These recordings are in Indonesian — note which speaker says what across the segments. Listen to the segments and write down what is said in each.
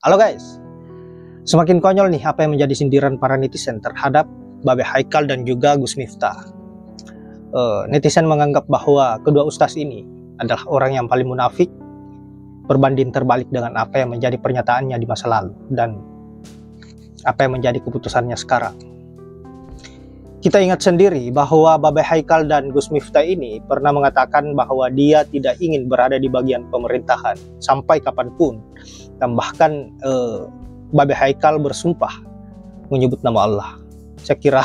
Speaker 1: Halo guys, semakin konyol nih apa yang menjadi sindiran para netizen terhadap Babe Haikal dan juga Gus Miftah. Netizen menganggap bahwa kedua ustaz ini adalah orang yang paling munafik, berbanding terbalik dengan apa yang menjadi pernyataannya di masa lalu dan apa yang menjadi keputusannya sekarang. Kita ingat sendiri bahwa Babe Haikal dan Gus Miftah ini pernah mengatakan bahwa dia tidak ingin berada di bagian pemerintahan sampai kapanpun. Dan bahkan Babe Haikal bersumpah menyebut nama Allah. Saya kira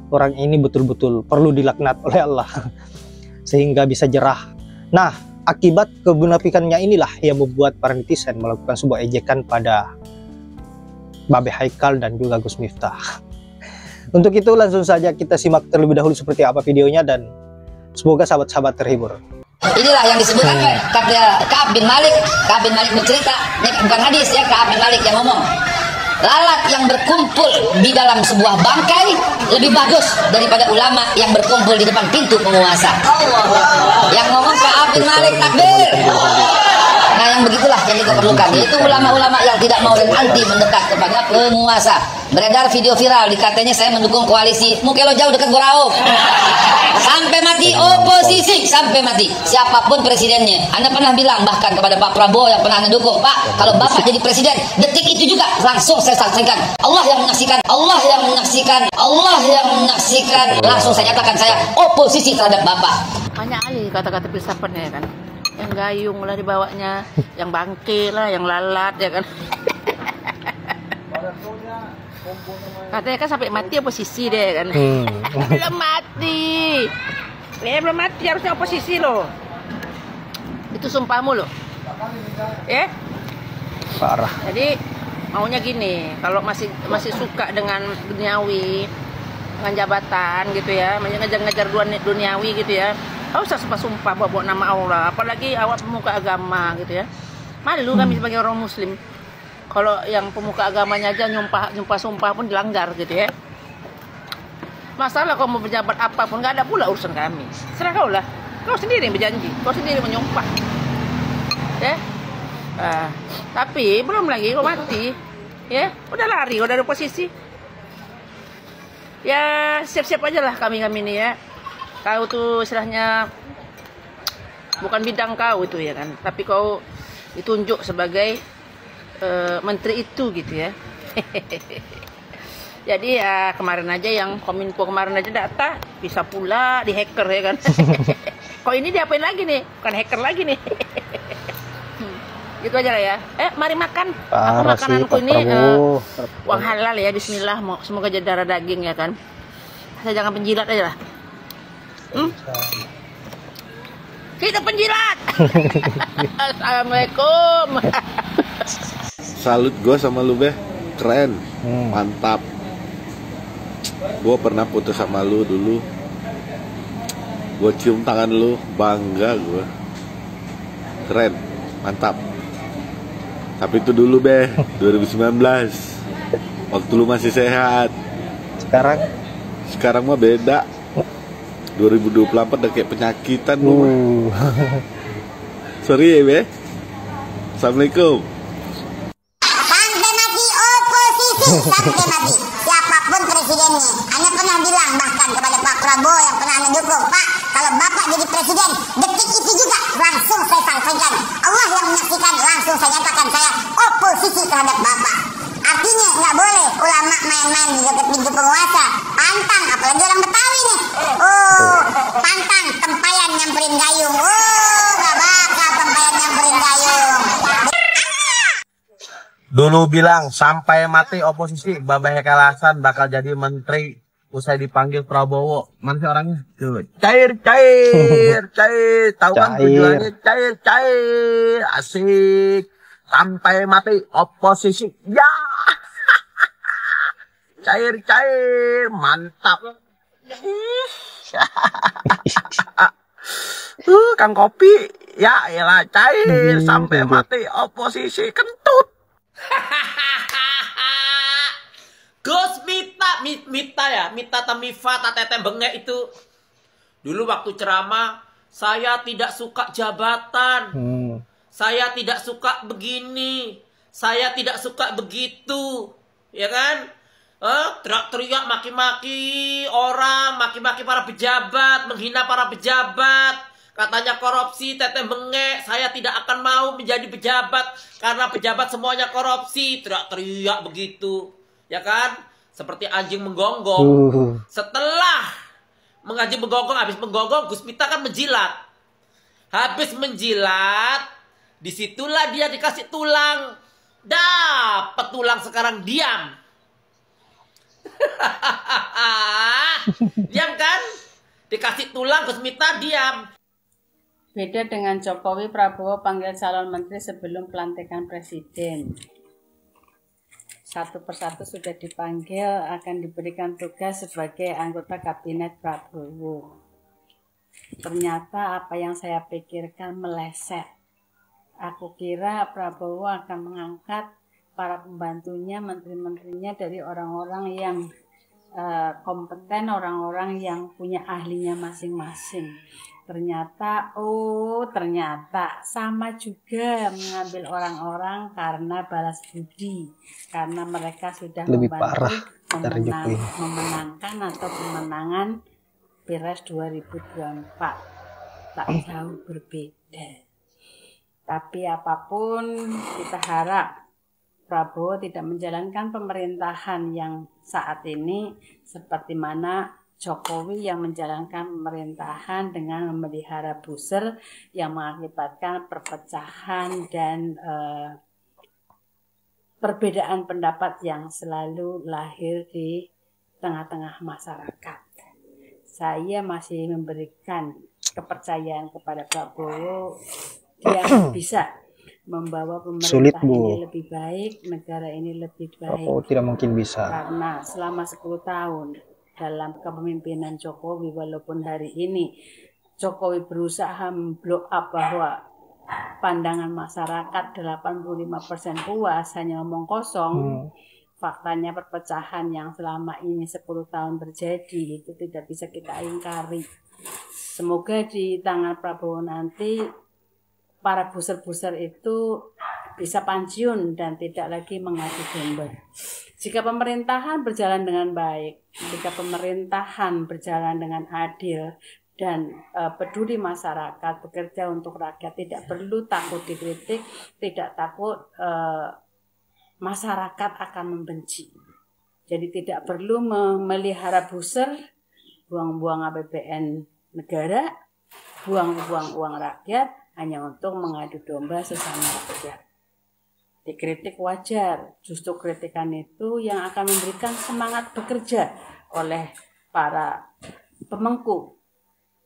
Speaker 1: orang ini betul-betul perlu dilaknat oleh Allah sehingga bisa jerah. Nah, akibat kemunafikannya inilah yang membuat para netizen melakukan sebuah ejekan pada Babe Haikal dan juga Gus Miftah. Untuk itu langsung saja kita simak terlebih dahulu seperti apa videonya dan semoga sahabat-sahabat terhibur.
Speaker 2: Inilah yang disebut kata Ka'ab bin Malik. Ka'ab bin Malik bercerita, ini bukan hadis ya, Ka'ab bin Malik yang ngomong. Lalat yang berkumpul di dalam sebuah bangkai lebih bagus daripada ulama yang berkumpul di depan pintu penguasa. Yang ngomong Ka'ab bin Malik, takbir. Nah, yang begitulah yang kita perlukan, yaitu ulama-ulama yang tidak mau dan anti mendekat kepada penguasa. Beredar video viral, dikatanya saya mendukung koalisi Mukelo jauh dekat Gorau. Sampai mati oposisi, sampai mati. Siapapun presidennya. Anda pernah bilang bahkan kepada Pak Prabowo yang pernah Anda dukung, Pak, kalau Bapak jadi presiden, detik itu juga langsung saya sampaikan. Allah yang menyaksikan, Allah yang menyaksikan, Allah yang menyaksikan. Langsung saya nyatakan saya oposisi terhadap Bapak.
Speaker 3: Banyak kali kata-kata filsafatnya ya kan. Yang gayung lah dibawanya, yang bangke lah, yang lalat ya kan. Katanya kan sampai mati oposisi deh kan. Belum mati. Belum mati harusnya oposisi loh. Itu sumpahmu loh.
Speaker 1: Parah.
Speaker 3: Jadi maunya gini, kalau masih suka dengan duniawi, dengan jabatan gitu ya, ngejar-ngejar duniawi gitu ya. Kau usah sumpah bawa nama Allah, apalagi awak pemuka agama gitu ya. Malu kami sebagai orang muslim. Kalau yang pemuka agamanya aja nyumpah sumpah pun dilanggar gitu ya. Masalah kau mau pejabat apapun nggak ada pula urusan kami. Serah kau lah. Kau sendiri yang berjanji, kau sendiri menyumpah. Ya. Tapi belum lagi kau mati. Ya, udah lari kau dari posisi. Ya, siap-siap aja lah kami ini ya. Kau tuh istilahnya bukan bidang kau itu ya kan, tapi kau ditunjuk sebagai menteri itu gitu ya. Jadi ya kemarin aja yang Kominfo kemarin aja data bisa pula di hacker ya kan. Kok ini diapain lagi nih? Bukan hacker lagi nih. Gitu aja lah ya. Mari makan. Aku makananku ini uang halal ya. Bismillah. Semoga jadi darah daging ya kan. Saya jangan penjilat aja lah. Kita penjilat. Assalamualaikum.
Speaker 4: Salut gue sama lu Beh, keren, mantap. Gue pernah putus sama lu dulu. Gue cium tangan lu, bangga gue. Keren, mantap. Tapi itu dulu Beh, 2019. Waktu lu masih sehat. Sekarang mah beda. 2024 udah kayak penyakitan lu. Sorry ya Beh. Assalamualaikum.
Speaker 5: Sampai mati oposisi, sampai mati. Siapapun presidennya. Anda pernah bilang bahkan kepada Pak Prabowo yang pernah Anda dukung, Pak, kalau Bapak jadi presiden, detik itu juga langsung saya sampaikan. Allah yang menyaksikan, langsung saya nyatakan saya oposisi terhadap Bapak. Artinya nggak boleh ulama main-main di dekat pintu penguasa. Pantang, apalagi orang Betawi nih. Pantang tempayan nyamperin gayung. Nggak bakal tempayan nyamperin gayung.
Speaker 6: Dulu bilang sampai mati oposisi, Babe Haikal Hasan bakal jadi menteri usai dipanggil Prabowo. Mana sih orangnya? Tuh, cair. Tahu kan tujuannya cair. Asik. Sampai mati oposisi. Ya. Cair, mantap. Kang Kopi, ya elah cair sampai mati oposisi kentut.
Speaker 7: Gus Mita Tamifa Tatete Bengek itu dulu waktu ceramah, saya tidak suka jabatan, saya tidak suka begini, Saya tidak suka begitu, ya kan? Teriak-teriak, maki-maki orang, maki-maki para pejabat, menghina para pejabat. Katanya korupsi, teteh bengek. Saya tidak akan mau menjadi pejabat karena pejabat semuanya korupsi. Teriak-teriak begitu, ya kan? Seperti anjing menggonggong. Setelah mengaji menggonggong, habis menggonggong, Gus Miftah kan menjilat. Habis menjilat, disitulah dia dikasih tulang. Dapat tulang, sekarang diam. Diam kan? Dikasih tulang, Gus Miftah diam.
Speaker 8: Beda dengan Jokowi, Prabowo panggil calon menteri sebelum pelantikan presiden. Satu persatu sudah dipanggil, akan diberikan tugas sebagai anggota kabinet Prabowo. Ternyata apa yang saya pikirkan meleset. Aku kira Prabowo akan mengangkat para pembantunya, menteri-menterinya dari orang-orang yang kompeten, orang-orang yang punya ahlinya masing-masing. Ternyata sama juga mengambil orang-orang karena balas budi, karena mereka sudah
Speaker 1: lebih
Speaker 8: membantu
Speaker 1: parah dari Jokowi.
Speaker 8: memenangkan atau pemenangan Pilpres 2024. Tak jauh berbeda. Tapi apapun, kita harap Prabowo tidak menjalankan pemerintahan yang saat ini seperti mana Jokowi yang menjalankan pemerintahan dengan memelihara buzzer yang mengakibatkan perpecahan dan perbedaan pendapat yang selalu lahir di tengah-tengah masyarakat. Saya masih memberikan kepercayaan kepada Prabowo, dia bisa membawa pemerintah ini lebih baik, negara ini lebih baik.
Speaker 1: Tidak mungkin bisa.
Speaker 8: Karena selama 10 tahun dalam kepemimpinan Jokowi, walaupun hari ini Jokowi berusaha memblow up bahwa pandangan masyarakat 85% puas, hanya omong kosong, faktanya perpecahan yang selama ini 10 tahun terjadi itu tidak bisa kita ingkari. Semoga di tangan Prabowo nanti para buzzer-buzzer itu bisa pensiun dan tidak lagi mengadu domba. Jika pemerintahan berjalan dengan baik, jika pemerintahan berjalan dengan adil dan peduli masyarakat, bekerja untuk rakyat, tidak perlu takut dikritik, tidak takut masyarakat akan membenci. Jadi tidak perlu memelihara buzzer, buang-buang APBN negara, buang-buang uang rakyat, hanya untuk mengadu domba sesama rakyat. Dikritik wajar, justru kritikan itu yang akan memberikan semangat bekerja oleh para pemangku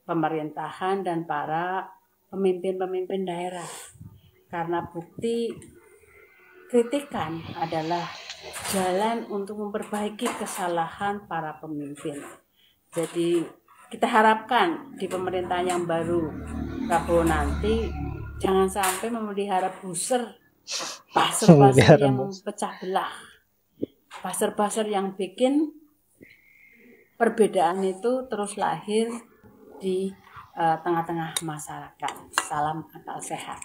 Speaker 8: pemerintahan dan para pemimpin-pemimpin daerah. Karena bukti kritikan adalah jalan untuk memperbaiki kesalahan para pemimpin. Jadi kita harapkan di pemerintahan yang baru Prabowo nanti jangan sampai memelihara buzzer, buzzer yang memecah belah, buzzer yang bikin perbedaan itu terus lahir di tengah-tengah masyarakat. Salam akal sehat.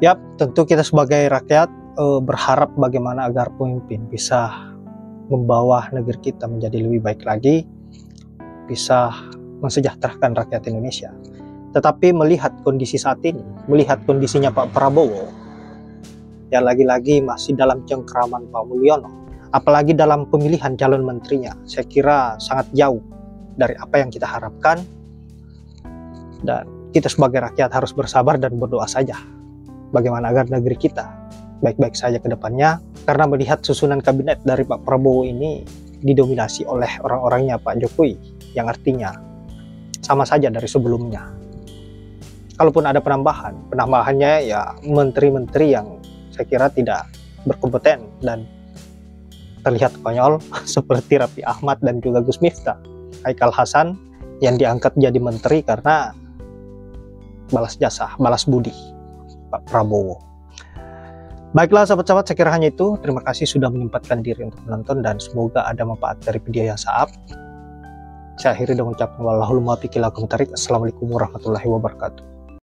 Speaker 1: Yap, tentu kita sebagai rakyat berharap bagaimana agar pemimpin bisa membawa negeri kita menjadi lebih baik lagi, bisa mensejahterakan rakyat Indonesia. Tetapi melihat kondisi saat ini, melihat kondisinya Pak Prabowo, ya lagi-lagi masih dalam cengkeraman Pak Mulyono, apalagi dalam pemilihan calon menterinya, saya kira sangat jauh dari apa yang kita harapkan. Dan kita sebagai rakyat harus bersabar dan berdoa saja bagaimana agar negeri kita baik-baik saja ke depannya, karena melihat susunan kabinet dari Pak Prabowo ini didominasi oleh orang-orangnya Pak Jokowi, yang artinya sama saja dari sebelumnya. Kalaupun ada penambahannya ya menteri-menteri yang saya kira tidak berkompeten dan terlihat konyol seperti Raffi Ahmad dan juga Gus Miftah. Haikal Hasan yang diangkat jadi menteri karena balas jasa, balas budi Pak Prabowo. Baiklah sahabat-sahabat, saya kira hanya itu. Terima kasih sudah menyempatkan diri untuk menonton dan semoga ada manfaat dari video yang saat. Saya akhiri dengan ucapan wallahul muwaffiq ila aqwamit thoriq. Assalamualaikum warahmatullahi wabarakatuh.